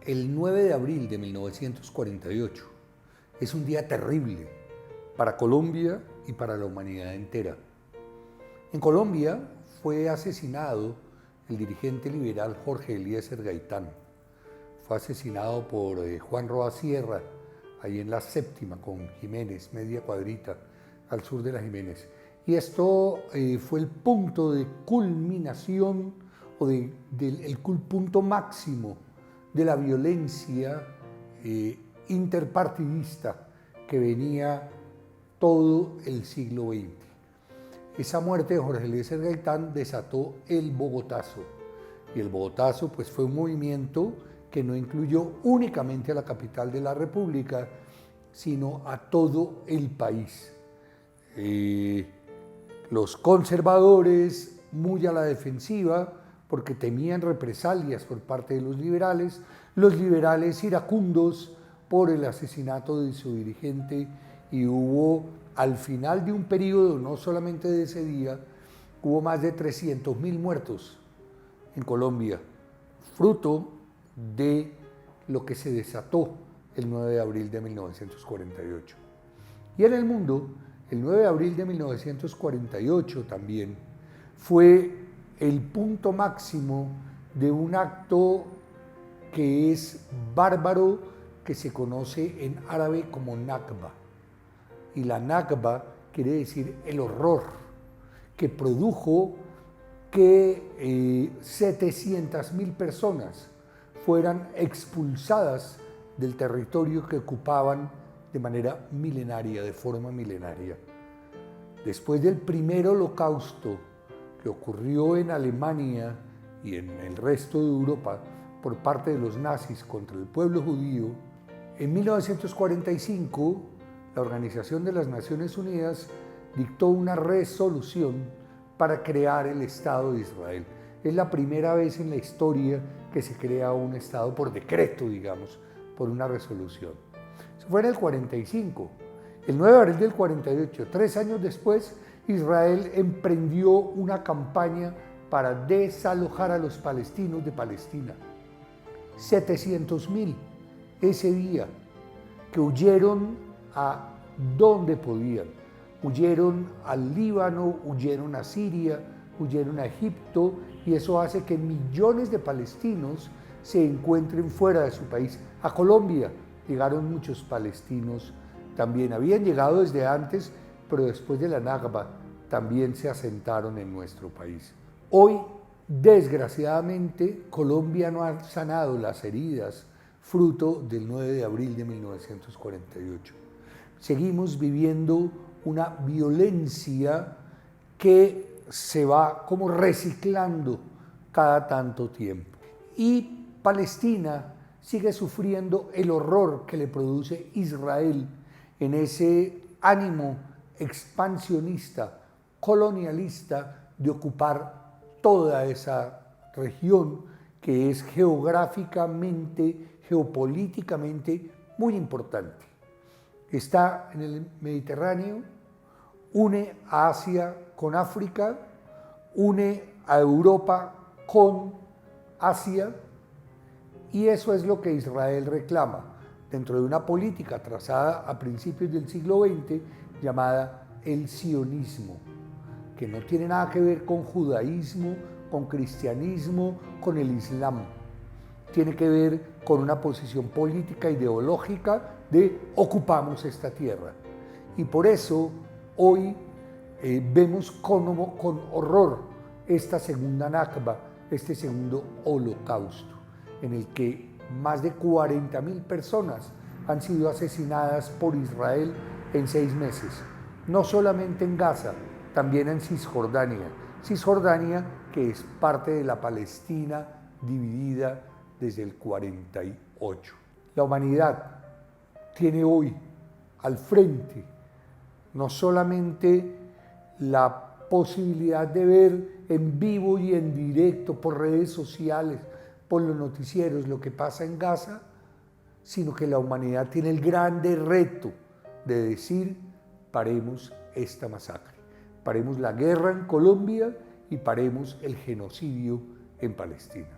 El 9 de abril de 1948 es un día terrible para Colombia y para la humanidad entera. En Colombia fue asesinado el dirigente liberal Jorge Eliezer Gaitán. Fue asesinado por Juan Roa Sierra, ahí en la Séptima con Jiménez, media cuadrita, al sur de la Jiménez. Y esto fue el punto de culminación o el punto máximo de la violencia interpartidista que venía todo el siglo XX. Esa muerte de Jorge Eliezer Gaitán desató el Bogotazo. Y el Bogotazo pues, fue un movimiento que no incluyó únicamente a la capital de la República, sino a todo el país. Los conservadores, muy a la defensiva, porque temían represalias por parte de los liberales iracundos por el asesinato de su dirigente, y hubo, al final de un periodo, no solamente de ese día, hubo más de 300.000 muertos en Colombia, fruto de lo que se desató el 9 de abril de 1948. Y en el mundo, el 9 de abril de 1948 también fue el punto máximo de un acto que es bárbaro, que se conoce en árabe como Nakba. Y la Nakba quiere decir el horror, que produjo que 700.000 personas fueran expulsadas del territorio que ocupaban de manera milenaria, de forma milenaria. Después del primer holocausto que ocurrió en Alemania y en el resto de Europa por parte de los nazis contra el pueblo judío, en 1945 la Organización de las Naciones Unidas dictó una resolución para crear el Estado de Israel. Es la primera vez en la historia que se crea un Estado por decreto, digamos, por una resolución. Eso fue en el 45. El 9 de abril del 48, 3 años después, Israel emprendió una campaña para desalojar a los palestinos de Palestina. 700.000 ese día, que huyeron a donde podían. Huyeron al Líbano, huyeron a Siria, huyeron a Egipto, y eso hace que millones de palestinos se encuentren fuera de su país. A Colombia llegaron muchos palestinos también. Habían llegado desde antes, pero después de la Nakba también se asentaron en nuestro país. Hoy, desgraciadamente, Colombia no ha sanado las heridas fruto del 9 de abril de 1948. Seguimos viviendo una violencia que se va como reciclando cada tanto tiempo. Y Palestina sigue sufriendo el horror que le produce Israel en ese ánimo expansionista, colonialista, de ocupar toda esa región que es geográficamente, geopolíticamente muy importante. Está en el Mediterráneo, une a Asia con África, une a Europa con Asia, y eso es lo que Israel reclama dentro de una política trazada a principios del siglo XX llamada el sionismo, que no tiene nada que ver con judaísmo, con cristianismo, con el islam. Tiene que ver con una posición política, ideológica de ocupamos esta tierra. Y por eso hoy vemos con horror esta segunda Nakba, este segundo holocausto, en el que más de 40.000 personas han sido asesinadas por Israel en 6 meses. No solamente en Gaza, también en Cisjordania. Cisjordania, que es parte de la Palestina dividida desde el 48. La humanidad tiene hoy al frente no solamente la posibilidad de ver en vivo y en directo por redes sociales, por los noticieros, lo que pasa en Gaza, sino que la humanidad tiene el grande reto de decir: paremos esta masacre, paremos la guerra en Colombia y paremos el genocidio en Palestina.